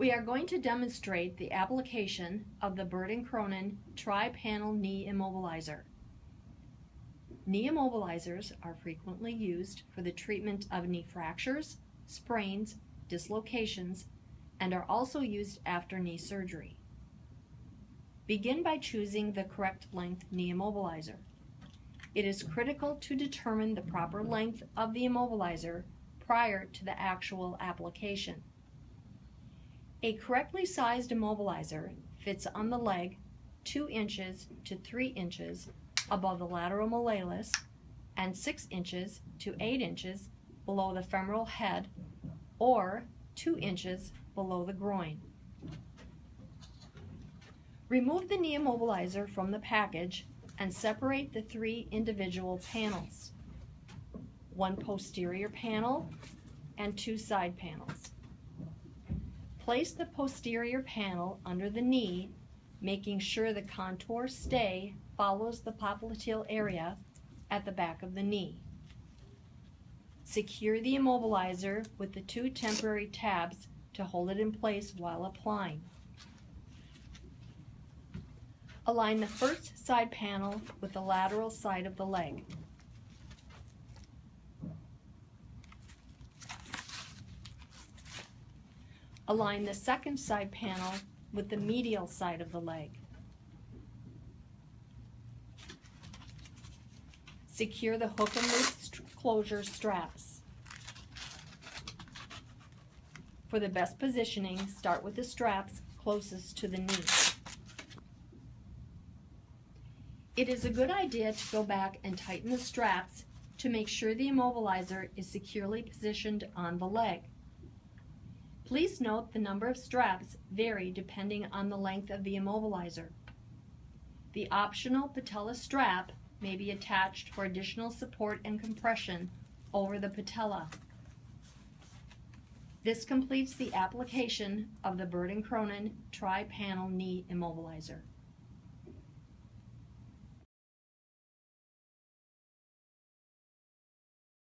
We are going to demonstrate the application of the Cronin tri-panel knee immobilizer. Knee immobilizers are frequently used for the treatment of knee fractures, sprains, dislocations, and are also used after knee surgery. Begin by choosing the correct length knee immobilizer. It is critical to determine the proper length of the immobilizer prior to the actual application. A correctly sized immobilizer fits on the leg 2 inches to 3 inches above the lateral malleolus and 6 inches to 8 inches below the femoral head, or 2 inches below the groin. Remove the knee immobilizer from the package and separate the 3 individual panels, 1 posterior panel and 2 side panels. Place the posterior panel under the knee, making sure the contour stay follows the popliteal area at the back of the knee. Secure the immobilizer with the 2 temporary tabs to hold it in place while applying. Align the first side panel with the lateral side of the leg. Align the second side panel with the medial side of the leg. Secure the hook and loop closure straps. For the best positioning, start with the straps closest to the knee. It is a good idea to go back and tighten the straps to make sure the immobilizer is securely positioned on the leg. Please note the number of straps vary depending on the length of the immobilizer. The optional patella strap may be attached for additional support and compression over the patella. This completes the application of the Cronin tri-panel knee immobilizer.